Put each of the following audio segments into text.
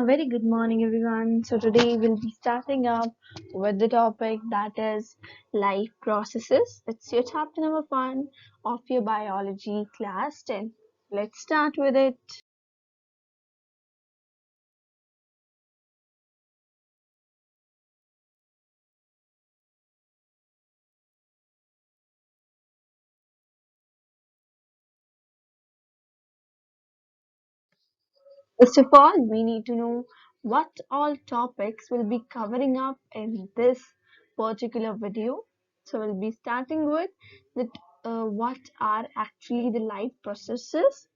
A very good morning, everyone. So, today we'll be starting up with the topic that is life processes. It's your chapter number 1 of your biology class 10. Let's start with it. First of all, we need to know what all topics we'll be covering up in this particular video. So, we'll be starting with that what are actually the life processes.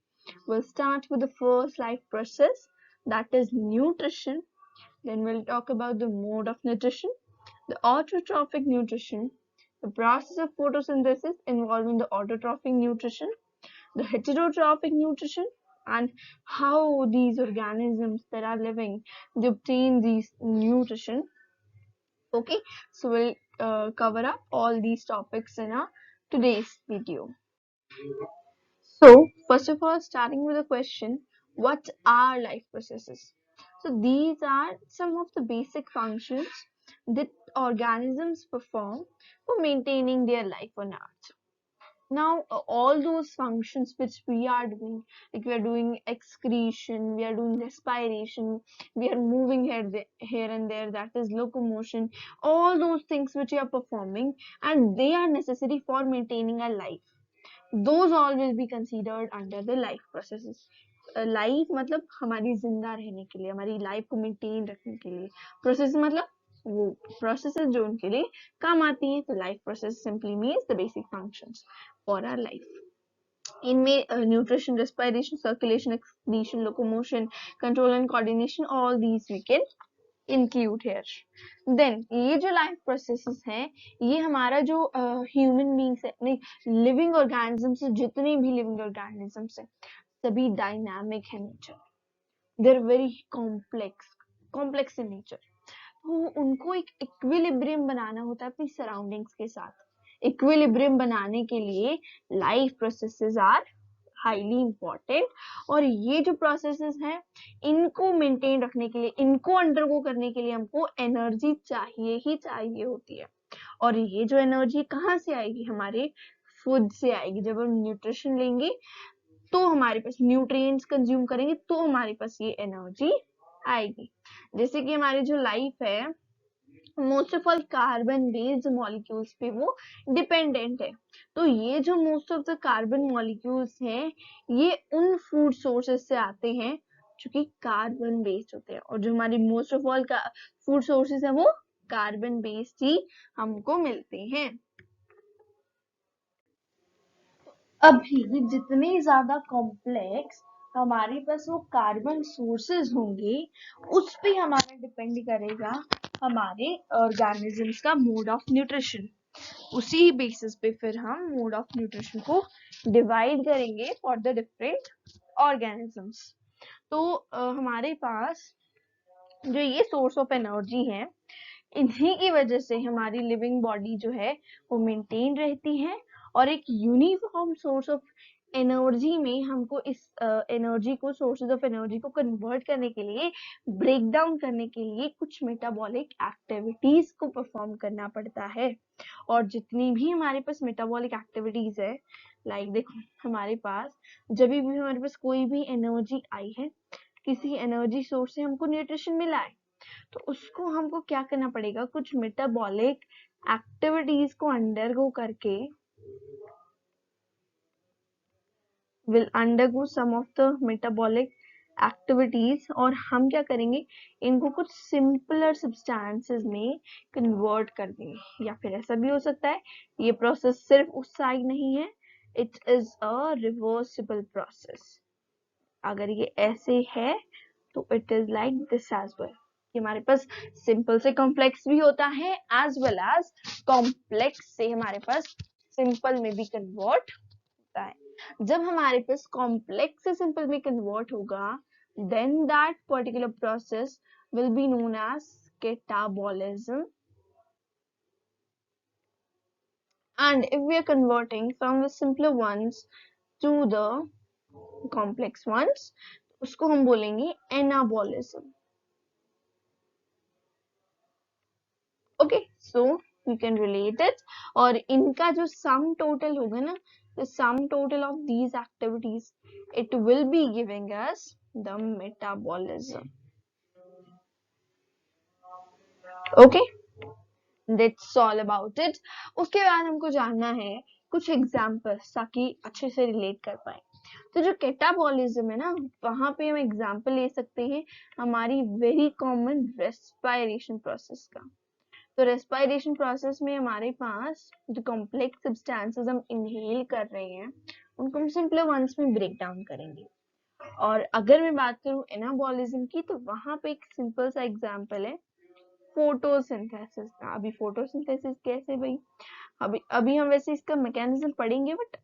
We'll start with the first life process, that is nutrition. Then we'll talk about the mode of nutrition, the autotrophic nutrition, the process of photosynthesis involving the autotrophic nutrition, the heterotrophic nutrition, and how these organisms that are living they obtain these nutrition. Okay, so we'll cover up all these topics in our today's video. So, first of all, starting with the question, what are life processes? So, these are some of the basic functions that organisms perform for maintaining their life on Earth. Now, all those functions which we are doing, like we are doing excretion, we are doing respiration, we are moving here and there, that is locomotion, all those things which we are performing, and they are necessary for maintaining our life. Those all will be considered under the life processes. Life मतलब हमारी जिंदा रहने के लिए, हमारी life को maintain रखने के लिए. प्रोसेस मतलब वो प्रोसेसेस जो उनके लिए काम आती हैं. तो life process simply means the basic functions for our life. इनमें nutrition, respiration, circulation, excretion, locomotion, control and coordination, all these we can include here. Then ये जो लाइफ प्रोसेसेस हैं, ये हमारा जो ह्यूमन बींग्स है, नहीं लिविंग ऑर्गेनिजम्स, जितने भी लिविंग ऑर्गेनिजम्स हैं सभी डायनामिक है nature. They are very complex in nature. तो उनको एक इक्विलिब्रियम बनाना होता है अपनी सराउंडिंग्स के साथ. इक्विलिब्रियम बनाने के लिए life processes are highly important. और ये जो प्रोसेसेस हैं इनको मेंटेन रखने के लिए, इनको अंडरगो करने के लिए हमको एनर्जी चाहिए ही चाहिए होती है. और ये जो एनर्जी कहाँ से आएगी? हमारे फूड से आएगी. जब हम न्यूट्रिशन लेंगे तो हमारे पास न्यूट्रिएंट्स कंज्यूम करेंगे तो हमारे पास ये एनर्जी आएगी. जैसे कि हमारी जो लाइफ है most of all carbon based molecules पे वो डिपेंडेंट है. तो ये जो most of the carbon molecules हैं ये उन फूड सोर्सेज से आते हैं जो कि कार्बन बेस्ड होते हैं. और जो हमारी most of all food sources है वो कार्बन बेस्ड ही हमको मिलते हैं. अभी जितने ज्यादा कॉम्प्लेक्स हमारे पास वो कार्बन सोर्सेज होंगे उस पे हमारा डिपेंड करेगा हमारे ऑर्गेनिजम्स का मोड ऑफ न्यूट्रिशन. उसी बेसिस पे फिर हम मोड ऑफ न्यूट्रिशन को डिवाइड करेंगे फॉर द डिफरेंट ऑर्गेनिजम्स. तो हमारे पास जो ये सोर्स ऑफ एनर्जी है इन्हीं की वजह से हमारी लिविंग बॉडी जो है वो मेंटेन रहती है. और एक यूनिफॉर्म सोर्स ऑफ एनर्जी में हमको इस एनर्जी को, सोर्सेज ऑफ एनर्जी को कन्वर्ट करने के लिए, ब्रेक डाउन करने के लिए कुछ मेटाबॉलिक एक्टिविटीज को परफॉर्म करना पड़ता है. और जितनी भी हमारे पास मेटाबॉलिक एक्टिविटीज है, लाइक देखो हमारे पास जब भी हमारे पास कोई भी एनर्जी आई है, किसी एनर्जी सोर्स से हमको न्यूट्रिशन मिला है, तो उसको हमको क्या करना पड़ेगा? कुछ मेटाबॉलिक एक्टिविटीज को अंडरगो करके will undergo some of the metabolic activities. और हम क्या करेंगे? इनको कुछ सिंपलर सब्सटेंसेस में कन्वर्ट कर देंगे. या फिर ऐसा भी हो सकता है ये प्रोसेस सिर्फ उस साइड नहीं है, it is a reversible process. अगर ये ऐसे है तो it is like this as well. हमारे पास सिंपल से कॉम्प्लेक्स भी होता है एज वेल एज कॉम्प्लेक्स से हमारे पास सिंपल में भी कन्वर्ट होता है. जब हमारे पास कॉम्प्लेक्स से सिंपल में कन्वर्ट होगा then that particular process will be known as catabolism. And if we are converting from the simpler ones to the complex ones, उसको हम बोलेंगे anabolism. Okay, so you can relate it, और इनका जो sum total होगा ना, the sum total of these activities, it will be giving us the metabolism. Okay, that's all about it. उसके बाद हमको जानना है कुछ एग्जाम्पल्स ताकि अच्छे से रिलेट कर पाए। तो जो कैटाबॉलिज्म है ना, वहां पे हम एग्जाम्पल ले सकते हैं हमारी वेरी कॉमन रेस्पायरेशन प्रोसेस का। तो रेस्पायरेशन प्रोसेस में हमारे पास जो कॉम्प्लेक्स सब्सटेंसेस हम इनहेल कर रहे हैं उनको हम सिंपल वंस में ब्रेक डाउन करेंगे। और अगर मैं बात करूं एनाबॉलिज्म की, तो वहां पे एक सिंपल सा एग्जांपल है फोटोसिंथेसिस का। अभी फोटोसिंथेसिस कैसे भाई, अभी हम वैसे इसका मैकेनिज्म पढ़ेंगे, but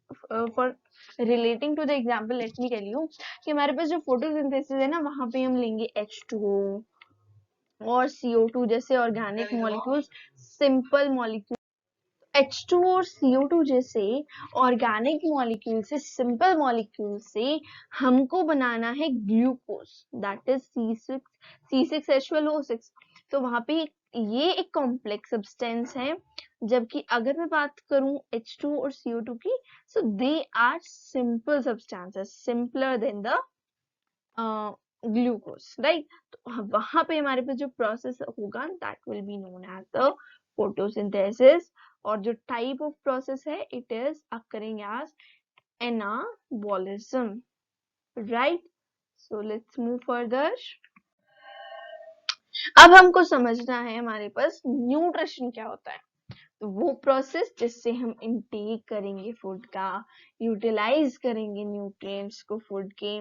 for relating to the example let me tell you कि हमारे पास जो फोटोसिंथेसिस है ना, वहां पे हम लेंगे H2O और CO2 जैसे organic molecules, simple molecule. H2 और CO2 जैसे ऑर्गेनिक मॉलिक्यूल से, सिंपल मॉलिक्यूल से हमको बनाना है ग्लूकोज, दैट इज C6H12O6। तो वहां पे ये एक कॉम्प्लेक्स सब्सटेंस है, जबकि अगर मैं बात करूं H2 और CO2 की, so they are simple substances, simpler than the glucose, right. तो वहां पे हमारे पास जो प्रोसेस होगा that will be known as the photosynthesis, और जो टाइप ऑफ प्रोसेस है it is occurring as anabolism, right. So let's move further. अब हमको समझना है हमारे पास न्यूट्रिशन क्या होता है। तो वो प्रोसेस जिससे हम इनटेक करेंगे फूड का, यूटिलाइज करेंगे न्यूट्रिएंट्स को फूड के,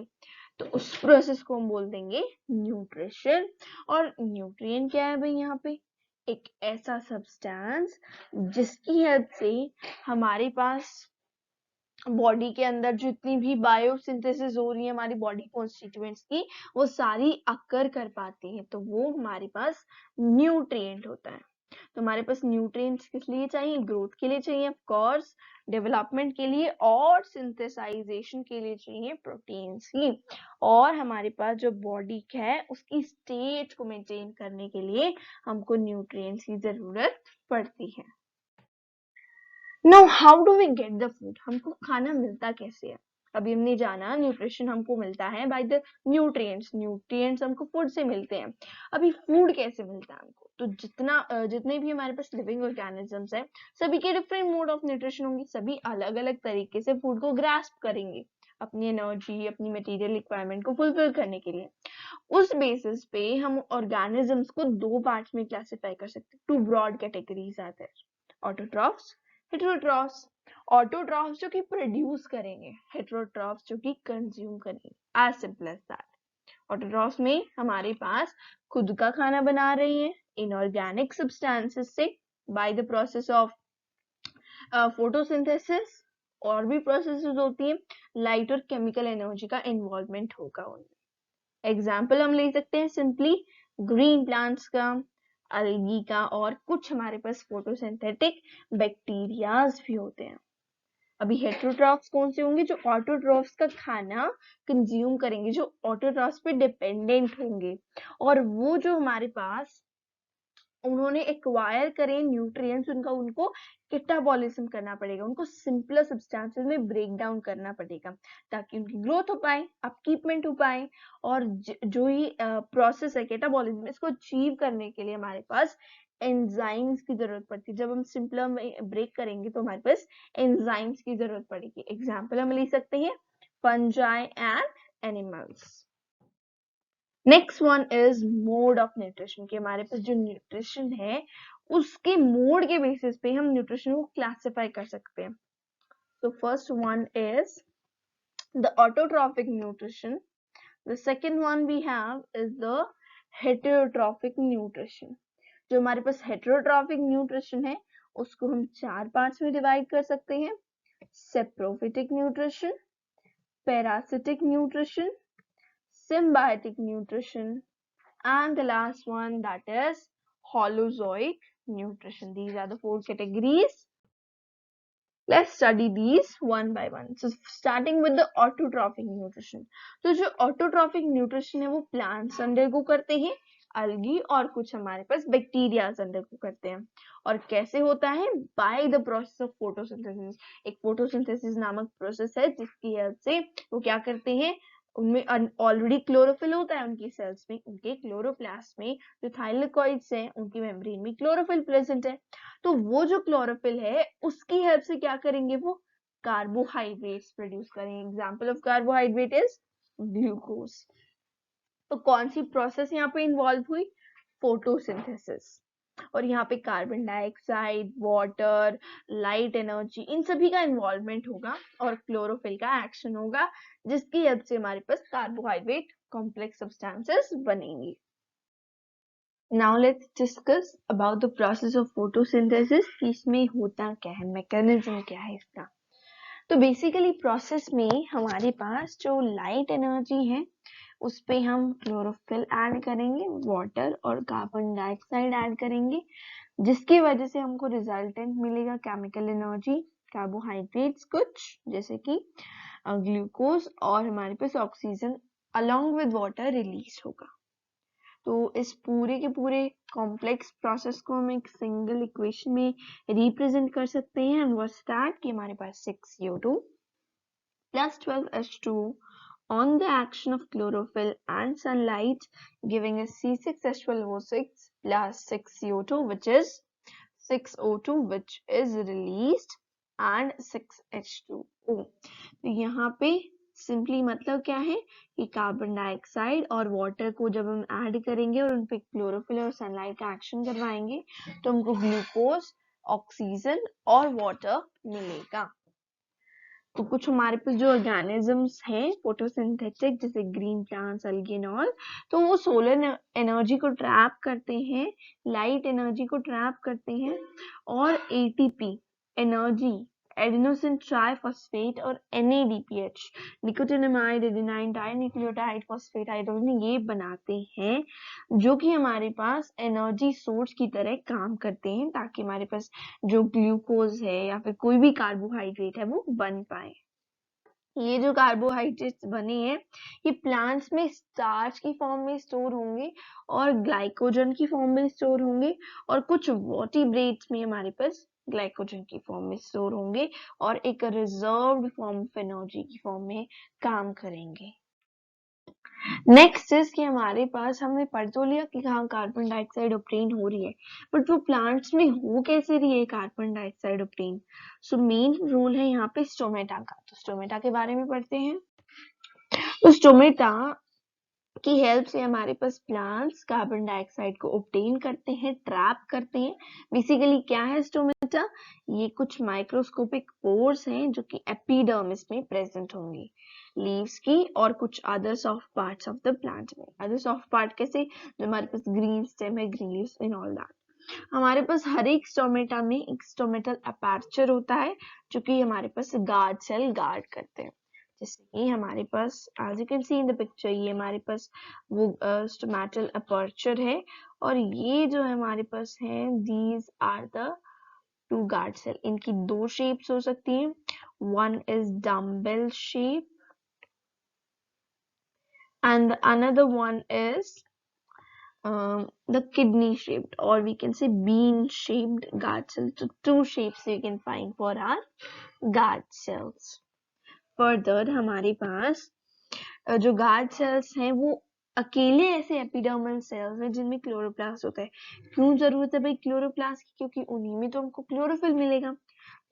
तो उस प्रोसेस को हम बोल देंगे न्यूट्रिशन। और न्यूट्रिएंट क्या है भाई, यहाँ पे एक ऐसा सब्सटेंस जिसकी हेल्प से हमारे पास बॉडी के अंदर जितनी भी बायोसिंथेसिस हो रही है हमारी बॉडी कॉन्स्टिट्यूएंट्स की, वो सारी अकर कर पाती है, तो वो हमारे पास न्यूट्रिएंट होता है। तो हमारे पास न्यूट्रिएंट्स किस लिए चाहिए, ग्रोथ के लिए चाहिए ऑफ कोर्स, डेवलपमेंट के लिए और सिंथेसाइजेशन के लिए चाहिए प्रोटीन्स की, और हमारे पास जो बॉडी है उसकी स्टेट को मेंटेन करने के लिए हमको न्यूट्रिएंट्स की जरूरत पड़ती है। Now how do we get the food, हमको खाना मिलता कैसे है। अभी हमने जाना न्यूट्रिशन हमको मिलता है बाय द न्यूट्रिएंट्स, न्यूट्रिएंट्स हमको फूड से मिलते हैं। अभी फूड कैसे मिलता है हमको, तो जितने भी हमारे पास लिविंग ऑर्गेनिजम्स है, सभी के डिफरेंट मोड ऑफ न्यूट्रिशन होंगे, सभी अलग अलग तरीके से फूड को ग्रास्प करेंगे अपनी एनर्जी, अपनी मटेरियल रिक्वायरमेंट को फुलफिल करने के लिए। उस बेसिस पे हम ऑर्गेनिजम्स को दो पार्ट्स में क्लासिफाई कर सकते हैं। Two broad categories are there, autotrophs, heterotrophs. Autotrophs जो कि प्रोड्यूस करेंगे, हेटेरोट्रॉफ्स जो कि कंज्यूम करेंगे, as simple as that. Autotrophs में हमारे पास खुद का खाना बना रही है इनऑर्गेनिक सब्सटेंसेस से by the process of photosynthesis, और भी प्रोसेसेस होती है, लाइट और केमिकल एनर्जी का इन्वॉल्वमेंट होगा उनमें। एग्जाम्पल हम ले सकते हैं सिंपली ग्रीन प्लांट्स का, अलगी का, और कुछ हमारे पास फोटोसिंथेटिक बैक्टीरियाज भी होते हैं। अभी हेटेरोट्रॉफ्स कौन से होंगे, जो ऑटोट्रॉफ्स का खाना कंज्यूम करेंगे, जो ऑटोट्रॉफ्स पे डिपेंडेंट होंगे, और वो जो हमारे पास उन्होंने एक्वायर करे न्यूट्रिएंट्स, उनको कैटाबॉलिज्म करना पड़ेगा, उनको सिंपलर सब्सटेंसेस में ब्रेक डाउन करना पड़ेगा ताकि उनकी ग्रोथ हो पाए, अपकीपमेंट हो पाए। और जो ही प्रोसेस है कैटाबॉलिज्म, इसको अचीव करने के लिए हमारे पास एंजाइम्स की जरूरत पड़ती है। जब हम सिंपलर में ब्रेक करेंगे तो हमारे पास एंजाइम्स की जरूरत पड़ेगी। एग्जाम्पल हम ले सकते हैं fungi and animals. Next one is mode of nutrition, कि हमारे पास जो न्यूट्रिशन है उसके मोड के बेसिस पे हम न्यूट्रिशन को क्लासिफाई कर सकते हैं। तो first one is the autotrophic nutrition, the second one we have is the heterotrophic nutrition. जो हमारे पास हेटेरोट्रॉफिक न्यूट्रिशन है उसको हम चार पार्ट्स में डिवाइड कर सकते हैं, saprophytic nutrition, parasitic nutrition, symbiotic nutrition, and the last one that is holozoic nutrition. These are the four categories. Let's study these one by one. So starting with the autotrophic nutrition. तो जो autotrophic nutrition है वो plants undergo करते हैं algae और कुछ हमारे पास bacterias अंदर को करते हैं। और कैसे होता है? By the process of photosynthesis. एक फोटोसिंथेसिस नामक प्रोसेस है जिसकी हेल्प से वो क्या करते हैं, उनमें ऑलरेडी क्लोरोफिल होता है उनकी सेल्स में, उनके क्लोरोप्लास्ट में जो थाइलेकोइड्स हैं उनकी मेम्ब्रेन में क्लोरोफिल प्रेजेंट है। तो वो जो क्लोरोफिल है उसकी हेल्प से क्या करेंगे, वो कार्बोहाइड्रेट्स प्रोड्यूस करेंगे। Example of carbohydrate is glucose. तो कौन सी प्रोसेस यहाँ पे इन्वॉल्व हुई? फोटोसिंथेसिस। और यहाँ पे carbon dioxide, water, light energy, इन सभी का इन्वॉल्वमेंट होगा और क्लोरोफिल का एक्शन होगा जिसकी हेल्प से हमारे पास कार्बोहाइड्रेट कॉम्प्लेक्स सब्सटेंसेस बनेंगी। Now let's discuss about the process of photosynthesis. इसमें होता क्या है, मैकेनिज्म क्या है इसका। तो बेसिकली प्रोसेस में हमारे पास जो लाइट एनर्जी है उस पे हम क्लोरोफिल ऐड करेंगे, वाटर और कार्बन डाइऑक्साइड ऐड करेंगे, जिसकी वजह से हमको रिजल्टेंट मिलेगा केमिकल एनर्जी, कार्बोहाइड्रेट्स कुछ जैसे कि ग्लूकोज, और हमारे पास oxygen along with water release होगा। तो इस पूरे के पूरे कॉम्प्लेक्स प्रोसेस को हम एक सिंगल इक्वेशन में रिप्रेजेंट कर सकते हैं। एंड व्हाट्स दैट कि हमारे पास 6CO2 plus 12H2 on the action of chlorophyll and sunlight giving us C6H12O6 plus 6CO2 which is 6O2 which is released and 6H2O। तो यहाँ पे सिंपली मतलब क्या है कि कार्बन डाइऑक्साइड और वाटर को जब हम ऐड करेंगे और उन पे क्लोरोफिल और सनलाइट का एक्शन करवाएंगे तो हमको ग्लूकोज, ऑक्सीजन और वाटर मिलेगा। तो कुछ हमारे पास जो ऑर्गेनिजम्स हैं फोटोसिंथेटिक जैसे ग्रीन प्लांट्स, अलगे एंड ऑल, तो वो सोलर एनर्जी को ट्रैप करते हैं, लाइट एनर्जी को ट्रैप करते हैं और एटीपी एनर्जी, एडेनोसिन ट्राइफॉस्फेट और NADPH, nicotinamide adenine dinucleotide phosphate hydrogen, ये बनाते हैं जो कि हमारे पास एनर्जी सोर्स की तरह काम करते हैं ताकि हमारे पास जो ग्लूकोज है या फिर कोई भी कार्बोहाइड्रेट है वो बन पाए। ये जो कार्बोहाइड्रेट्स बने हैं ये प्लांट्स में स्टार्च की फॉर्म में स्टोर होंगे और ग्लाइकोजन की फॉर्म में स्टोर होंगे और कुछ वर्टिब्रेट्स में हमारे पास ग्लाइकोजन की फॉर्म में स्टोर होंगे और एक रिजर्व्ड फॉर्म ऑफ एनर्जी की फॉर्म में काम करेंगे। नेक्स्ट इज कि हमारे पास हमने पढ़ तो लिया कि हाँ कार्बन डाइऑक्साइड ऑब्टेन हो रही है, बट वो प्लांट्स में हो कैसे रही है carbon dioxide obtain. So main role है यहाँ पे स्टोमेटा का। तो स्टोमेटा के बारे में पढ़ते हैं। तो स्टोमेटा की हेल्प से हमारे पास प्लांट्स कार्बन डाइऑक्साइड को ऑब्टेन करते हैं, ट्रैप करते हैं। बेसिकली क्या है स्टोमेटा, ये कुछ माइक्रोस्कोपिक पोर्स हैं जो कि एपिडर्मिस में प्रेजेंट होंगे लीव्स की और कुछ other soft parts of the plant में। अदर सॉफ्ट पार्ट कैसे, जो हमारे पास ग्रीन स्टेम है, green leaves in all that. हमारे पास हर एक स्टोमेटा में एक स्टोमेटल अपर्चर होता है जो कि हमारे पास गार्ड सेल गार्ड करते हैं। जैसे कि हमारे पास as you can see in the picture ये हमारे पास वो स्टोमेटल अपर्चर है और ये जो है हमारे पास है these are the two guard cell। इनकी दो शेप्स हो सकती हैं, one is dumbbell shape and the another one is the kidney shaped or we can say bean shaped guard cells। So two shapes you can find for our guard cells। Further हमारे पास जो guard cells हैं वो अकेले ऐसे epidermal cells हैं जिनमें chloroplast होता है। क्यों जरूरत है भाई क्लोरोप्लास्ट की, क्योंकि उन्हीं में तो हमको क्लोरोफिल मिलेगा।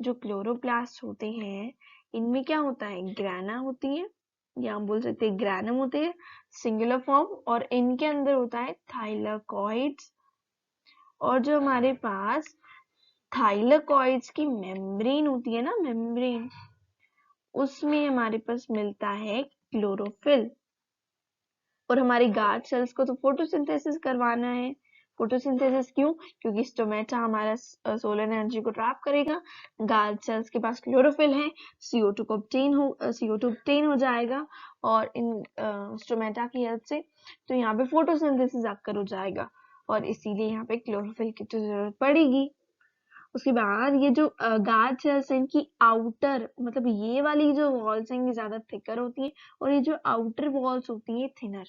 जो क्लोरोप्लास्ट होते हैं इनमें क्या होता है, ग्रैना होती है या हम बोल सकते हैं ग्रैनम होते हैं सिंगुलर फॉर्म, और इनके अंदर होता है थाइलाकॉइड्स। और जो हमारे पास थाइलाकॉइड्स की मेम्ब्रेन होती है ना, मेम्ब्रेन, उसमें हमारे पास मिलता है क्लोरोफिल। और हमारी गार्ड सेल्स को तो फोटोसिंथेसिस करवाना है। फोटोसिंथेसिस क्यों, क्योंकि स्टोमेटा हमारा सोलर एनर्जी को ट्रैप करेगा, गार्ड सेल्स के पास क्लोरोफिल है, CO2 ऑब्टेन हो जाएगा और इन स्टोमेटा की हेल्प से तो यहाँ पे फोटोसिंथेसिस आकर हो जाएगा और इसीलिए यहाँ पे क्लोरोफिल की तो जरूरत पड़ेगी। उसके बाद ये जो गार्ड सेल्स हैं इनकी आउटर मतलब ये वाली जो वॉल्स हैं ये ज्यादा थिकर होती है और ये जो आउटर वॉल्स होती है थिनर।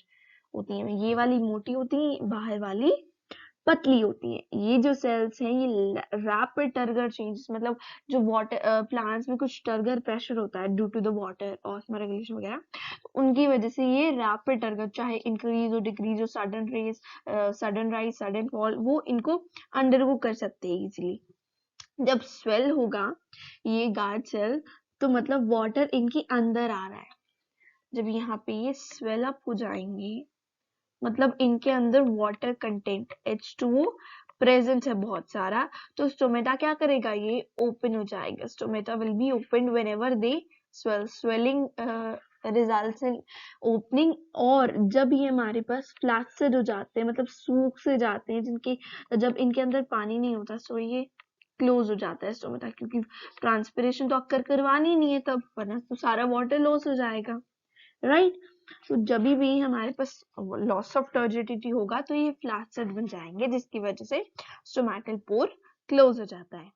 होती हैं, ये वाली मोटी होती है, बाहर वाली पतली होती है। ये जो सेल्स हैं ये रैपिड टर्गर चेंजेस, मतलब जो वाटर प्लांट्स में कुछ टर्गर प्रेशर होता है due to the water osmoregulation वगैरह, उनकी वजह से ये रैपिड टर्गर, चाहे इंक्रीज हो डिक्रीज हो, sudden raise, sudden rise, sudden fall, वो इनको अंडरगो कर सकते हैं इजीली। जब स्वेल होगा ये गार्ड सेल, तो मतलब वाटर इनके अंदर आ रहा है। जब यहाँ पे ये स्वेल अप हो जाएंगे, मतलब इनके अंदर वाटर कंटेंट H2O प्रेजेंट है बहुत सारा, तो स्टोमेटा क्या करेगा, ये ओपन हो जाएगा। Stomata will be open whenever they swell, swelling results in opening. और जब ये हमारे पास फ्लैक्सिड हो जाते हैं, मतलब सूख से जाते हैं, जिनके जब इनके अंदर पानी नहीं होता, सो ये क्लोज हो जाता है स्टोमेटा, क्योंकि ट्रांसपिरेशन तो अक्कर करवानी नहीं है तब, वरना तो सारा वाटर लॉस हो जाएगा, राइट। तो जब भी हमारे पास लॉस ऑफ टर्जिडिटी होगा तो ये फ्लैक्सिड बन जाएंगे, जिसकी वजह से स्टोमेटल पोर क्लोज हो जाता है।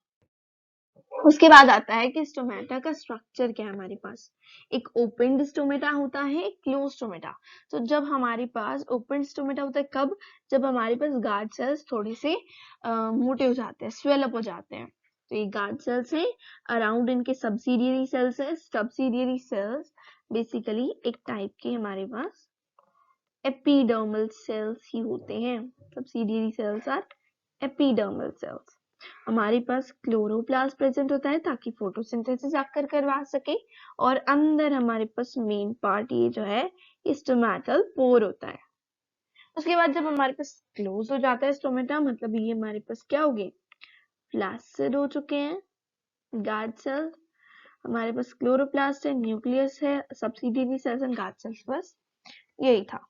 उसके बाद आता है कि स्टोमेटा का स्ट्रक्चर क्या है। हमारे पास एक ओपन स्टोमेटा होता है, क्लोज स्टोमेटा। तो जब हमारे पास ओपन स्टोमेटा होता है कब, जब हमारे पास गार्ड सेल्स थोड़े से मोटे हो जाते हैं, स्वेल अप हो जाते हैं। तो ये गार्ड सेल्स हैं, अराउंड इनके सब्सिडियरी सेल्स है। सब्सिडियरी सेल्स बेसिकली एक टाइप के हमारे पास एपिडर्मल सेल्स ही होते हैं। Subsidiary cells are epidermal cells. हमारे पास क्लोरोप्लास्ट प्रेजेंट होता है ताकि फोटोसिंथेसिस आकर करवा सके, और अंदर हमारे पास मेन पार्ट ये जो है स्टोमेटल पोर होता है। उसके बाद जब हमारे पास क्लोज हो जाता है स्टोमेटा, मतलब ये हमारे पास क्या हो गए, फ्लैसिड हो चुके हैं गार्ड सेल। हमारे पास क्लोरोप्लास्ट है, न्यूक्लियस है, subsidiary cells and guard cells, बस यही था।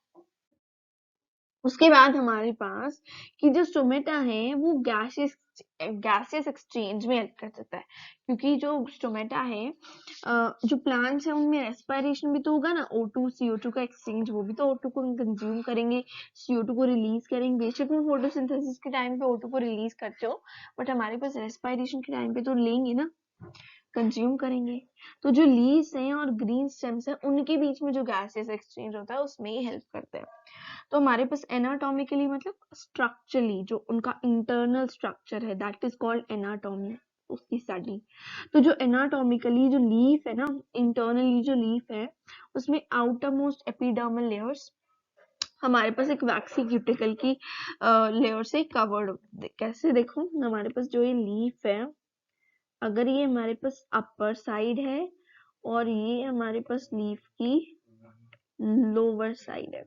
उसके बाद हमारे पास कि जो स्टोमेटा है वो गैसियस एक्सचेंज में हेल्प कर सकता है, क्योंकि जो स्टोमेटा है जो प्लांट्स है उनमें रेस्पिरेशन भी तो होगा ना, O2 CO2 का एक्सचेंज, वो भी तो O2 को कंज्यूम करेंगे, CO2 को रिलीज करेंगे। बेशक में फोटोसिंथेसिस के टाइम पे O2 को रिलीज करते हो, बट हमारे पास रेस्पिरेशन के टाइम पे तो लेंगे ना, कंज्यूम करेंगे। तो जो लीव्स हैं और ग्रीन स्टेम्स हैं उनके बीच में जो गैसेस एक्सचेंज होता है उसमें ही हेल्प करते हैं। तो हमारे पास एनाटॉमिकली मतलब स्ट्रक्चरली जो उनका इंटरनल स्ट्रक्चर है, दैट इज कॉल्ड एनाटॉमी, उसकी स्टडी। तो जो एनाटॉमिकली जो लीफ है ना, इंटरनली जो लीफ है उसमें आउटर मोस्ट एपिडर्मल लेयर्स हमारे पास एक वैक्सी क्यूटिकल की लेयर से कवर्ड। कैसे देखो, हमारे पास जो ये लीफ है, अगर ये हमारे पास अपर साइड है और ये हमारे पास लीफ की लोअर साइड है,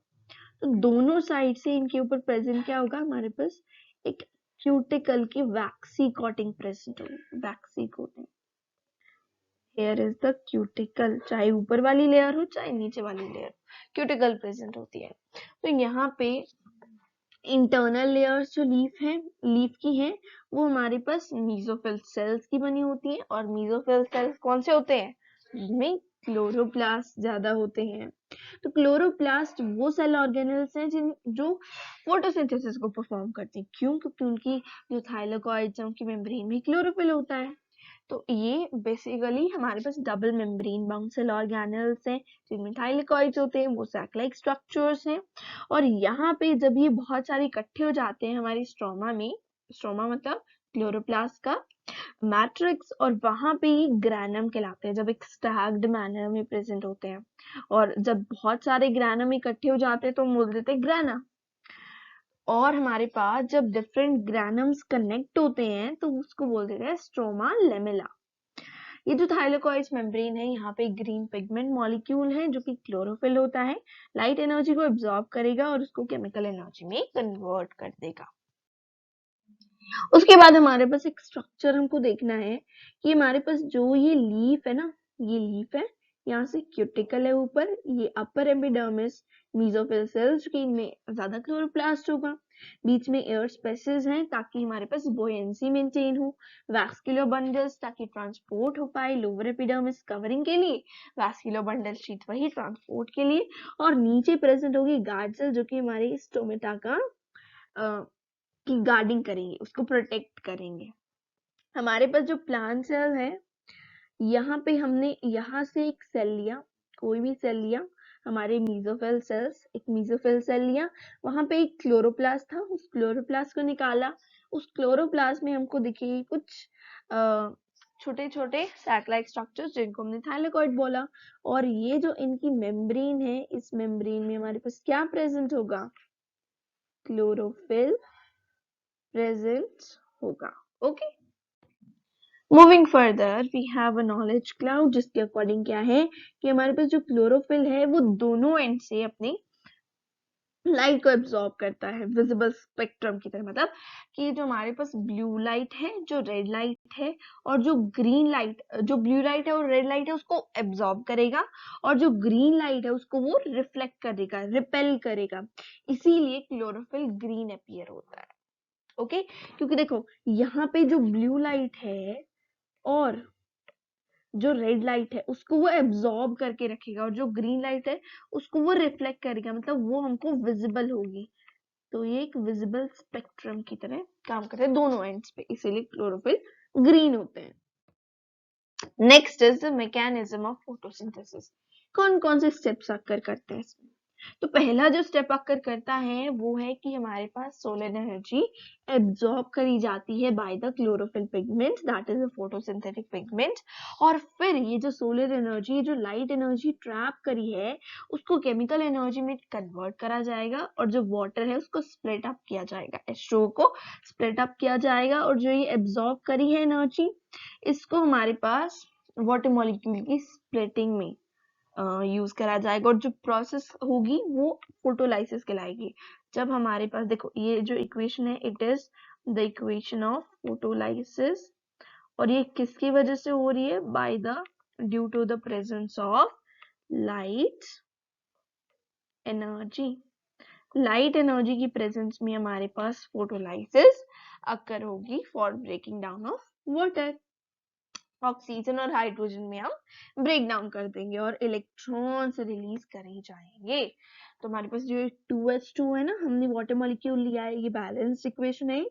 तो दोनों साइड से इनके ऊपर प्रेजेंट क्या होगा, हमारे पास एक क्यूटिकल की वैक्सी कोटिंग प्रेजेंट होगी। Waxy coating, here is the cuticle, चाहे ऊपर वाली लेयर हो चाहे नीचे वाली लेयर, क्यूटिकल प्रेजेंट होती है। तो यहाँ पे इंटरनल लेयर्स जो लीफ की हैं, वो हमारे पास मीजोफिल सेल्स की बनी होती है। और मीजोफिल सेल्स कौन से होते हैं, जिनमें क्लोरोप्लास्ट ज्यादा होते हैं। तो क्लोरोप्लास्ट वो सेल ऑर्गेनेल्स हैं जो फोटोसिंथेसिस को परफॉर्म करते हैं। क्यों, क्योंकि उनकी जो थाइलाकॉइड्स है उनकी मेम्ब्रेन में क्लोरोफिल होता है। तो ये बेसिकली हमारे पास double membrane bound cell organelles हैं, जिनमें थाइलाकॉइड्स होते हैं, वो सैक लाइक स्ट्रक्चर्स हैं। और यहाँ पे जब ये बहुत सारे इकट्ठे हो जाते हैं हमारी स्ट्रोमा में, स्ट्रोमा मतलब क्लोरोप्लास्ट का मैट्रिक्स, और वहां पे ये ग्रैनम कहलाते हैं, जब एक स्टैग्ड मैनर में प्रेजेंट होते हैं। और जब बहुत सारे ग्रैनम इकट्ठे हो जाते हैं तो हम बोल देते हैं ग्रैना। और हमारे पास जब डिफरेंट ग्रैनम्स कनेक्ट होते हैं तो उसको बोल देते हैं स्ट्रोमा लेमेला। ये जो थाइलाकॉइड्स मेम्ब्रेन है, यहाँ पे ग्रीन पिगमेंट मॉलिक्यूल है जो कि क्लोरोफिल होता है, लाइट एनर्जी को एब्जॉर्ब करेगा और उसको केमिकल एनर्जी में कन्वर्ट कर देगा। उसके बाद हमारे पास एक स्ट्रक्चर हमको देखना है कि हमारे पास जो ये लीफ है ना, ये लीफ है, यहाँ से क्यूटिकल है ऊपर, ये अपर एपिडर्मिस, मीजोफिल सेल्स की इनमें ज्यादा क्लोरोप्लास्ट होगा, बीच में एयर स्पेसेस हैं ताकि हमारे पास बोयेंसी मेंटेन हो, वैस्कुलर बंडल्स ताकि ट्रांसपोर्ट हो पाए, लोअर एपिडर्मिस कवरिंग के लिए, वैस्कुलर बंडल शीट वही ट्रांसपोर्ट के लिए, और नीचे प्रेजेंट होगी गार्ड सेल जो कि हमारे स्टोमेटा का की गार्डिंग करेंगे, उसको प्रोटेक्ट करेंगे। हमारे पास जो प्लांट सेल है, यहाँ पे हमने यहाँ से एक सेल लिया, कोई भी सेल लिया, हमारे मीजोफिल सेल्स, एक मीजोफिल सेल लिया, वहां पे एक क्लोरोप्लास्ट था, उस क्लोरोप्लास्ट को निकाला, उस क्लोरोप्लास्ट में हमको दिखे कुछ छोटे छोटे सैटेलाइट स्ट्रक्चर्स जिनको हमने थाइलेकॉइड बोला। और ये जो इनकी मेम्ब्रेन है, इस मेम्ब्रेन में हमारे पास क्या प्रेजेंट होगा? क्लोरोफिल प्रेजेंट होगा। Okay, moving further we have a knowledge cloud, जिसके अकॉर्डिंग क्या है कि हमारे पास जो क्लोरोफिल है वो दोनों एंड से अपनी लाइट को एब्जॉर्ब करता है विजिबल स्पेक्ट्रम की तरह। मतलब कि जो हमारे पास ब्लू लाइट है, जो रेड लाइट है, और जो ग्रीन लाइट, जो ब्लू लाइट है और रेड लाइट है उसको एब्जॉर्ब करेगा, और जो ग्रीन लाइट है उसको वो रिफ्लेक्ट करेगा, रिपेल करेगा। इसीलिए क्लोरोफिल ग्रीन अपीयर होता है। ओके, क्योंकि देखो यहाँ पे जो ब्लू लाइट है और जो रेड लाइट है उसको वो एब्जॉर्ब करके रखेगा, और जो ग्रीन लाइट है उसको वो रिफ्लेक्ट करेगा, मतलब वो हमको विजिबल होगी। तो ये एक विजिबल स्पेक्ट्रम की तरह काम करते हैं दोनों एंड्स पे, इसीलिए क्लोरोफिल ग्रीन होते हैं। Next is the mechanism of photosynthesis. कौन कौन से स्टेप्स आकर करते हैं इसमें? तो पहला जो स्टेप आकर करता है वो है कि हमारे पास सोलर एनर्जी एब्जॉर्ब करी जाती है by the chlorophyll pigment, that is a photosynthetic pigment. और फिर ये जो सोलर एनर्जी, जो लाइट एनर्जी ट्रैप करी है, उसको केमिकल एनर्जी में कन्वर्ट करा जाएगा, और जो वाटर है उसको स्प्लिट अप किया जाएगा, H2O को स्प्लिट अप किया जाएगा, और जो ये एब्जॉर्ब करी है एनर्जी, इसको हमारे पास वाटर मॉलिक्यूल की स्प्लिटिंग में यूज करा जाएगा, और जो प्रोसेस होगी वो फोटोलाइसिस कहलाएगी। जब हमारे पास देखो ये जो इक्वेशन है, it is the equation of photolysis, और ये किसकी वजह से हो रही है? By the due to the presence of light energy. Light energy की प्रेजेंस में हमारे पास फोटोलाइसिस अकर होगी for breaking down of water. Oxygen और हाइड्रोजन में हम ब्रेक डाउन कर देंगे और इलेक्ट्रॉन्स रिलीज करे जाएंगे। तो हमारे पास जो 2H2 है ना, हमने वाटर मॉलिक्यूल लिया है, ये बैलेंस्ड इक्वेशन है।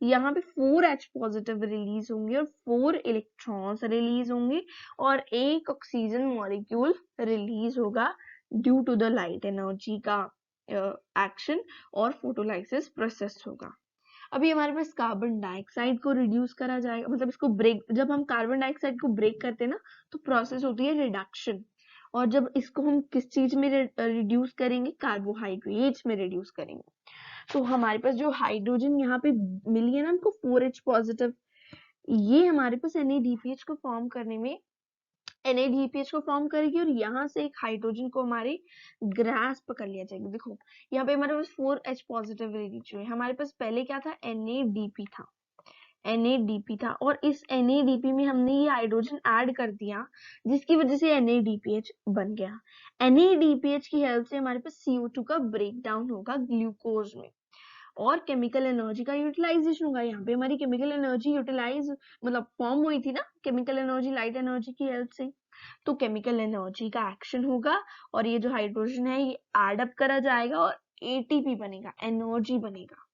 यहाँ पे 4H पॉजिटिव रिलीज होंगे और 4 इलेक्ट्रॉन्स रिलीज होंगे, और एक ऑक्सीजन मॉलिक्यूल रिलीज होगा due to the light energy का एक्शन, और फोटोलाइसिस प्रोसेस होगा। अभी हमारे पास कार्बन डाइऑक्साइड को रिड्यूस करा जाएगा, मतलब इसको ब्रेक, जब हम कार्बन डाइऑक्साइड को ब्रेक करते हैं ना तो प्रोसेस होती है रिडक्शन, और जब इसको हम किस चीज में रिड्यूस करेंगे? कार्बोहाइड्रेट्स में रिड्यूस करेंगे। तो हमारे पास जो हाइड्रोजन यहाँ पे मिली है ना हमको 4H पॉजिटिव, ये हमारे पास NADPH को फॉर्म करने में NADPH को फॉर्म करेगी, और यहाँ से एक हाइड्रोजन को हमारे ग्रास्प कर लिया जाएगा। देखो यहाँ पे हमारे पास 4H पॉजिटिव रिलीज हुए, हमारे पास पहले क्या था? NADP था, NADP था, और इस NADP में हमने ये हाइड्रोजन ऐड कर दिया, जिसकी वजह से NADPH बन गया। NADPH की हेल्प से हमारे पास CO2 का ब्रेक डाउन होगा ग्लूकोज में, और केमिकल एनर्जी का यूटिलाइजेशन होगा। यहाँ पे हमारी केमिकल एनर्जी यूटिलाइज, मतलब फॉर्म हुई थी ना केमिकल एनर्जी लाइट एनर्जी की हेल्प से, तो केमिकल एनर्जी का एक्शन होगा, और ये जो हाइड्रोजन है ये एड अप करा जाएगा और ATP बनेगा, एनर्जी बनेगा।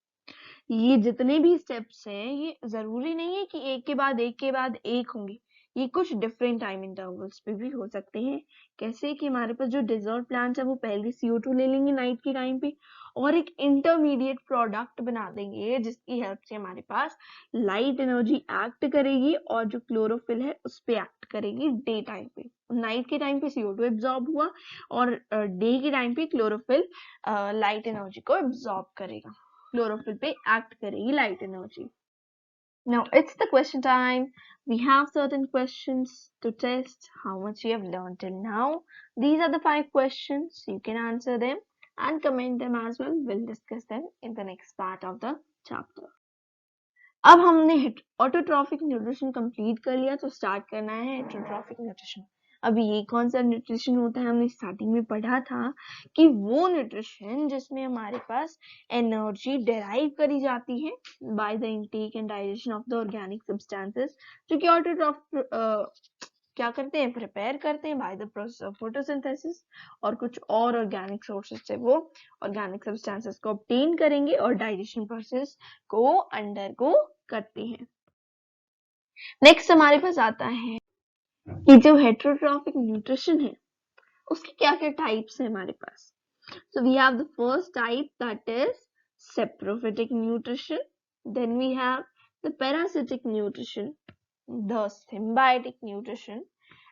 ये जितने भी स्टेप्स हैं ये जरूरी नहीं है कि एक के बाद एक के बाद एक होंगे, ये कुछ डिफरेंट टाइम इंटरवल्स पे भी हो सकते हैं। कैसे कि हमारे पास जो डिजर्ट प्लांट्स है वो पहले CO2 ले लेंगे नाइट के टाइम पे, और एक इंटरमीडिएट प्रोडक्ट बना देंगे, जिसकी हेल्प से हमारे पास लाइट एनर्जी एक्ट करेगी, और जो क्लोरोफिल है उस पे एक्ट करेगी डे टाइम पे। नाइट के टाइम पे CO2 एब्जॉर्ब हुआ, और डे के टाइम पे क्लोरोफिल लाइट एनर्जी को एब्जॉर्ब करेगा, क्लोरोफिल पे एक्ट करेगी light energy. Now it's the question time. We have certain questions to test how much you have learned till now. These are the 5 questions. You can answer them and comment them as well. We'll discuss them in the next part of the chapter. अब हमने autotrophic nutrition complete कर लिया, तो start करना है heterotrophic nutrition. अभी ये कौन सा न्यूट्रिशन होता है? हमने स्टार्टिंग में पढ़ा था कि वो न्यूट्रिशन जिसमें हमारे पास एनर्जी डिराइव करी जाती है by the intake and digestion of the organic substances, जो कि ऑटोट्रॉफ क्या करते हैं? प्रिपेयर करते हैं bye the process of photosynthesis, और कुछ और ऑर्गेनिक सोर्सेज से वो ऑर्गेनिक सब्सटेंसेस को ऑब्टेन करेंगे और डाइजेशन प्रोसेस को अंडरगो करते हैं। नेक्स्ट हमारे पास आता है कि जो हेटेरोट्रॉफिक न्यूट्रिशन है उसके क्या क्या टाइप्स है हमारे पास? So we have the first type, that is saprophytic nutrition. Then we have the parasitic nutrition, the symbiotic nutrition,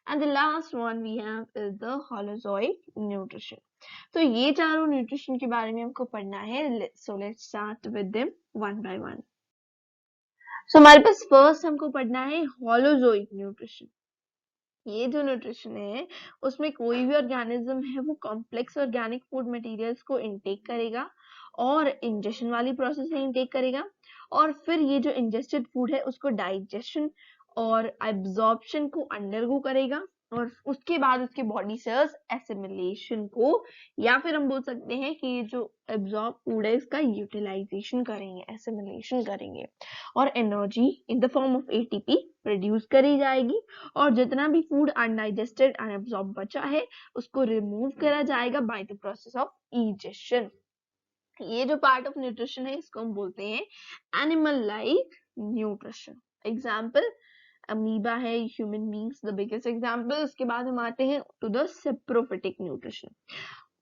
and the last one we have is the holozoic nutrition. तो ये चारों nutrition के बारे में हमको पढ़ना है. So let's start with them one by one. So हमारे पास फर्स्ट हमको पढ़ना है हॉलोजोइक न्यूट्रिशन. ये जो न्यूट्रिशन है उसमें कोई भी ऑर्गेनिज्म है वो कॉम्प्लेक्स ऑर्गेनिक फूड मटेरियल्स को इनटेक करेगा और इंजेक्शन वाली प्रोसेस से इनटेक करेगा, और फिर ये जो इंजेस्टेड फूड है उसको डाइजेशन और एब्जॉर्प्शन को अंडरगो करेगा, और उसके बाद उसके बॉडी सेल्स एसिमिलेशन को, या फिर हम बोल सकते हैं कि ये जो एब्जॉर्ब फूड है इसका यूटिलाइजेशन करेंगे, एसिमिलेशन करेंगे, और energy in the form of ATP produce करी जाएगी, और जितना भी फूड अनडाइजेस्टेड अनएब्जॉर्ब बचा है उसको रिमूव करा जाएगा bye the process of egestion. ये जो पार्ट ऑफ न्यूट्रिशन है इसको हम बोलते हैं animal like nutrition. Example amoeba है, human beings the biggest example. उसके बाद हम आते हैं to the saprophytic nutrition.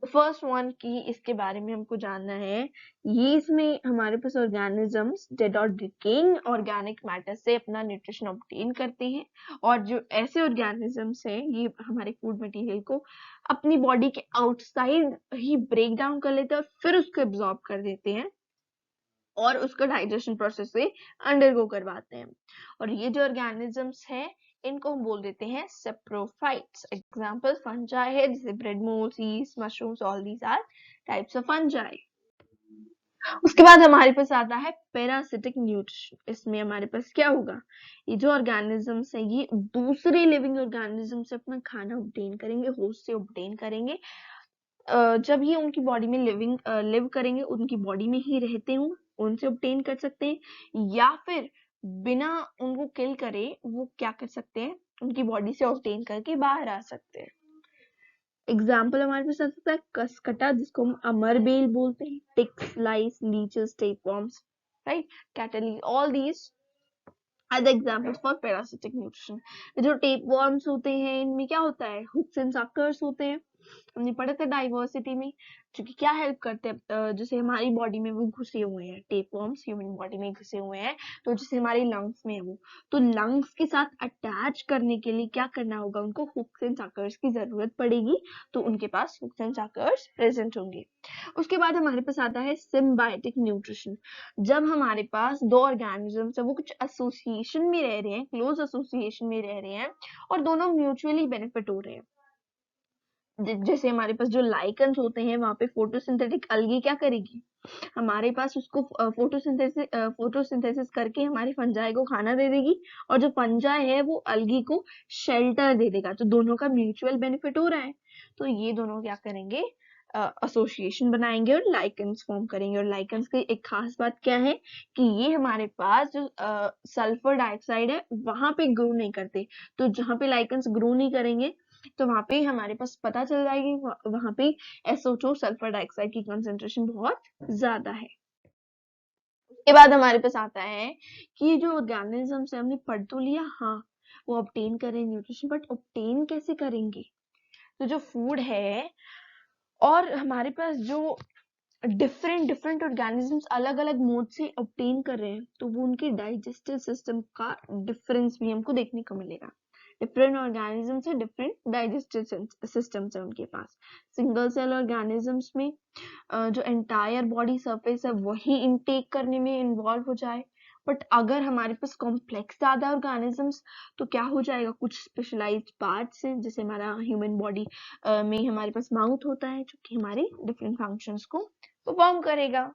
First one की इसके बारे में हमको जानना है. ये इसमें हमारे पास ऑर्गेनिजम्स डेड और डिकेइंग ऑर्गेनिक मैटर से अपना न्यूट्रिशन ऑब्टेन करते हैं, और जो ऐसे ऑर्गेनिजम्स हैं ये हमारे फूड मटेरियल को अपनी बॉडी के आउटसाइड ही ब्रेक डाउन कर लेते हैं और फिर उसको एब्जॉर्ब कर देते हैं और उसको डाइजेशन प्रोसेस से अंडरगो करवाते हैं. और ये जो ऑर्गेनिजम्स है इनको हम बोल देते हैं सेप्रोफाइट्स. एग्जांपल फंजाई है, जैसे bread moulds, yeast, mushrooms, all these are types of fungi. उसके बाद हमारे पास आता है पैरासिटिक न्यूट्रिशन. इसमें हमारे पास क्या होगा, ये जो ऑर्गेनिजम्स है ये दूसरे लिविंग ऑर्गेनिज्म से अपना खाना ऑब्टेन करेंगे, होस्ट से ऑब्टेन करेंगे. जब ये उनकी बॉडी में लिव करेंगे, उनकी बॉडी में ही रहते हो, उनसे ऑब्टेन कर सकते हैं, या फिर बिना उनको किल करे वो क्या कर सकते हैं, उनकी बॉडी से ऑब्टेन करके बाहर आ सकते हैं. एग्जाम्पल हमारे पास आ सकता है कसकटा, जिसको हम अमरबेल बोलते हैं, ticks, lice, leeches, tapeworms, right, cattle, all these are the examples for parasitic nutrition. जो टेपवर्म्स होते हैं इनमें क्या होता है, हुक्स एंड सक्कर्स होते हैं. हमने पढ़ा था डाइवर्सिटी में, जो कि क्या हेल्प करते हैं, जैसे हमारी बॉडी में वो घुसे हुए हैं, टेपवर्म्स ह्यूमन बॉडी में घुसे हुए हैं, तो जैसे हमारी लंग्स में है वो, तो लंग्स के साथ अटैच करने के लिए क्या करना होगा, उनको हुक्स एंड सक्कर्स की जरूरत पड़ेगी, तो उनके पास हुक्स एंड सक्कर्स प्रेजेंट होंगे. उसके बाद हमारे पास आता है सिम्बायोटिक न्यूट्रिशन. जब हमारे पास दो ऑर्गेनिजम्स है वो कुछ एसोसिएशन में रह रहे हैं, क्लोज एसोसिएशन में रह रहे हैं, और दोनों म्यूचुअली बेनिफिट हो रहे हैं. जैसे हमारे पास जो लाइकन्स होते हैं वहां पे फोटोसिंथेटिक अलगी क्या करेगी, हमारे पास उसको फोटोसिंथेसिस करके हमारी फंजाई को खाना दे देगी, और जो फंजाई है वो अलगी को शेल्टर दे देगा. तो दोनों का म्यूचुअल बेनिफिट हो रहा है. तो ये दोनों क्या करेंगे, एसोसिएशन बनाएंगे और लाइकन्स फॉर्म करेंगे. और लाइकन्स की एक खास बात क्या है कि ये हमारे पास जो सल्फर डाइऑक्साइड है वहां पे ग्रो नहीं करते. तो जहां पे लाइकन्स ग्रो नहीं करेंगे तो वहां पे हमारे पास पता चल जाएगी वहां पे SO2 सल्फर डाइऑक्साइड की कंसेंट्रेशन बहुत ज्यादा है. उसके बाद हमारे पास आता है कि ये जो ऑर्गेनिजम्स है हमने पढ़ तो लिया, हाँ वो ऑब्टेन करें न्यूट्रिशन, बट ऑब्टेन कैसे करेंगे. तो जो फूड है और हमारे पास जो डिफरेंट डिफरेंट ऑर्गेनिजम्स अलग अलग मोड से ऑब्टेन कर रहे हैं, तो वो उनके डाइजेस्टिव सिस्टम का डिफरेंस भी हमको देखने को मिलेगा. डिफरेंट ऑर्गेनिजम्स है, डिफरेंट डाइजेस्टिव सिस्टम्स है उनके पास. सिंगल सेल ऑर्गेनिजम्स में जो एंटायर बॉडी सरफेस है वही इनटेक करने में इन्वॉल्व हो जाए, बट अगर हमारे पास कॉम्प्लेक्स ज्यादा ऑर्गेनिजम्स तो क्या हो जाएगा, कुछ स्पेशलाइज्ड पार्ट्स हैं, जैसे हमारा ह्यूमन बॉडी में हमारे पास माउथ होता है जो कि हमारी डिफरेंट फंक्शंस को परफॉर्म करेगा.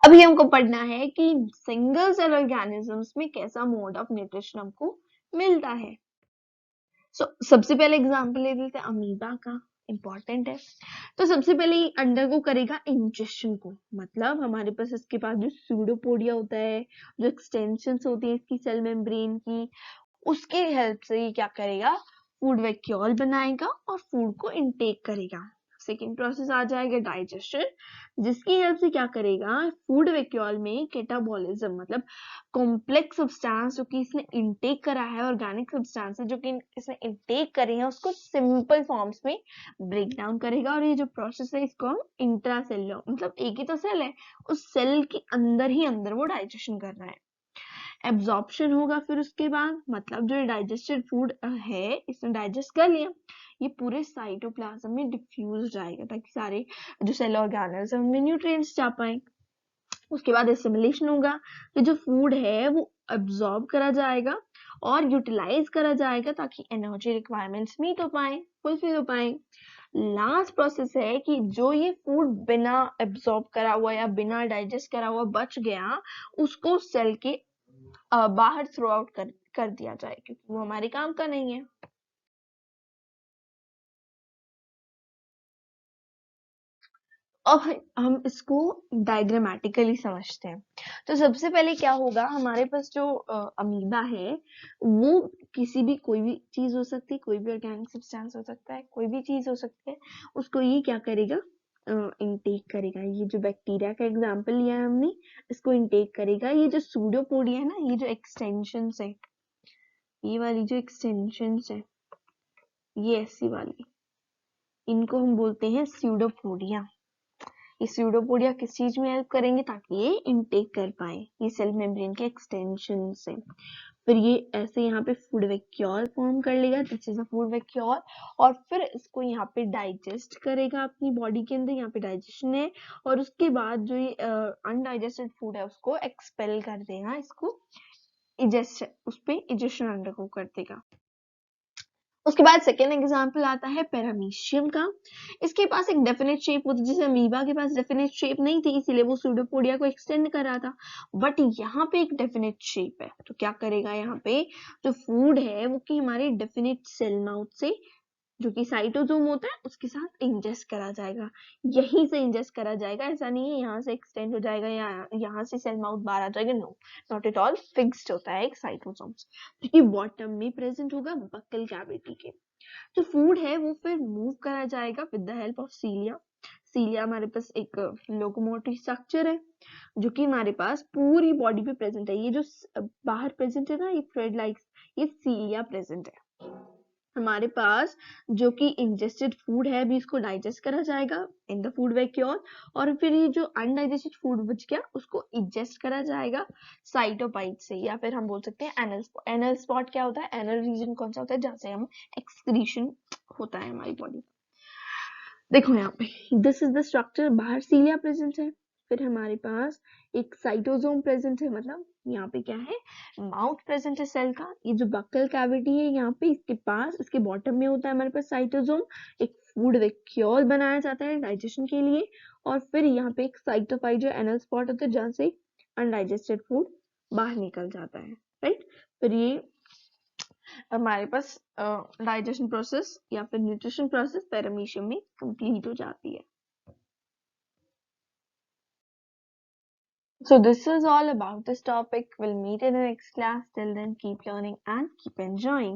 अभी हमको पढ़ना है कि सिंगल सेल ऑर्गेनिजम्स में कैसा मोड ऑफ न्यूट्रिशन हमको मिलता है. सबसे पहले एग्जांपल ले लेते हैं अमीबा का, इंपॉर्टेंट है. तो सबसे पहले ये अंडरगो करेगा इंजेक्शन को, मतलब हमारे पास इसके पास जो सूडोपोडिया होता है, जो एक्सटेंशंस होती है इसकी सेल मेम्ब्रेन की, उसके हेल्प से ये क्या करेगा, फूड वैक्यूल बनाएगा और फूड को इनटेक करेगा. सेकेंड प्रोसेस आ जाएगा डाइजेशन, जिसकी हेल्प से क्या करेगा, फूड वैक्यूल में कैटाबॉलिज्म मतलब कॉम्प्लेक्स सब्सटेंस जो कि इसने इनटेक करा है, ऑर्गेनिक सब्सटेंस जो कि इसने इनटेक करे हैं, उसको सिंपल फॉर्म्स में ब्रेक डाउन करेगा। और ये जो प्रोसेस है इसको हम इंट्रासेलुलर, मतलब एक ही तो सेल है, उस सेल के अंदर ही अंदर वो डाइजेशन कर रहा है। एब्जॉर्प्शन होगा फिर उसके बाद, मतलब जो डाइजेस्टेड फूड है इसने डाइजेस्ट कर लिया, ये पूरे साइटोप्लाज्म में डिफ्यूज हो जाएगा ताकि सारे जो सेल ऑर्गेनल्स हैं उनमें न्यूट्रिएंट्स जा पाए। उसके बाद एसिमिलेशन होगा, तो जो फूड है वो एब्जॉर्ब करा जाएगा और यूटिलाइज करा जाएगा ताकि एनर्जी रिक्वायरमेंट्स मीट हो पाए, फुलफिल हो पाए। लास्ट प्रोसेस है कि जो ये फूड बिना एब्जॉर्ब करा हुआ या बिना डाइजेस्ट करा हुआ बच गया, उसको सेल के बाहर थ्रो आउट कर दिया जाए, क्योंकि वो हमारे काम का नहीं है। अब हम इसको डायग्रामेटिकली समझते हैं। तो सबसे पहले क्या होगा, हमारे पास जो अमीबा है वो किसी भी, कोई भी चीज हो सकती है, कोई भी ऑर्गेनिक सब्सटेंस हो सकता है, कोई भी चीज हो सकती है, उसको ये क्या करेगा, इनटेक करेगा। ये जो बैक्टीरिया का एग्जांपल लिया है हमने, इसको इनटेक करेगा। ये जो सूडोपोडिया है ना, ये जो एक्सटेंशंस है, ये वाली जो एक्सटेंशंस है, ये ऐसी वाली, इनको हम बोलते हैं स्यूडोपोडिया। ये स्यूडोपोडिया किस चीज में हेल्प करेंगे, ताकि ये इनटेक कर पाए, ये सेल मेम्ब्रेन के एक्सटेंशन से। फिर ये ऐसे यहाँ पे फूड वैक्यूल फॉर्म कर लेगा, this is a food vacuole, और फिर इसको यहाँ पे डाइजेस्ट करेगा अपनी बॉडी के अंदर, यहाँ पे डाइजेशन है। और उसके बाद जो ये अनडाइजेस्टेड फूड है उसको एक्सपेल कर देगा, इसको इजेस्ट, उस पे इजेशन अंडरगो कर देगा। उसके बाद सेकेंड एग्जाम्पल आता है पैरामीशियम का। इसके पास एक डेफिनेट शेप होती है, जैसे अमीबा के पास डेफिनेट शेप नहीं थी, इसीलिए वो सूडोपोडिया को एक्सटेंड कर रहा था, बट यहाँ पे एक डेफिनेट शेप है। तो क्या करेगा, यहाँ पे जो फूड है वो कि हमारे डेफिनेट सेल माउथ से, जो कि साइटोसोम होता है, उसके साथ इंजेस्ट करा जाएगा। यहीं से इंजेस्ट करा जाएगा, ऐसा नहीं है यहाँ से एक्सटेंड हो जाएगा या यहाँ से सेल माउथ बाहर आ जाएगा, no, not at all, fixed होता है एक साइटोसोम, क्योंकि बॉटम में प्रेजेंट होगा बक्कल कैविटी के। जो फूड है वो फिर मूव करा जाएगा with the help of cilia. Cilia हमारे पास एक लोकोमोटिव स्ट्रक्चर है जो कि हमारे पास पूरी बॉडी पे प्रेजेंट है। ये जो बाहर प्रेजेंट है ना, ये थ्रेड लाइक, ये सीलिया प्रेजेंट है हमारे पास, जो कि इंजेस्टेड फूड है अभी इसको डाइजेस्ट करा जाएगा इन द फूड वैक्यूल, और फिर ये जो अनडाइजेस्टेड फूड बच गया उसको इजेस्ट करा जाएगा साइटोपाइट से, या फिर हम बोल सकते हैं एनल स्पॉट। एनल स्पॉट क्या होता है, एनल रीजन कौन सा होता है, जहाँ से हम एक्सक्रीशन होता है हमारी बॉडी। देखो यहाँ पे दिस इज द स्ट्रक्चर, बाहर सीलिया प्रेजेंट है, फिर हमारे पास एक साइटोसोम प्रेजेंट है, मतलब यहाँ पे क्या है, माउथ प्रेजेंट है सेल का। ये जो बक्कल कैविटी है यहाँ पे, इसके पास, इसके बॉटम में होता है हमारे पास साइटोसोम, एक फूड वैक्यूल बनाया जाता है डाइजेशन के लिए, और फिर यहाँ पे एक साइटोफाइट जो एनल स्पॉट होता है जहाँ से अनडाइजेस्टेड फूड बाहर निकल जाता है, राइट। फिर ये हमारे पास डाइजेशन प्रोसेस या फिर न्यूट्रिशन प्रोसेस पैरामीशियम में कंप्लीट हो जाती है। So this is all about this topic. We'll meet in the next class. Till then, keep learning and keep enjoying.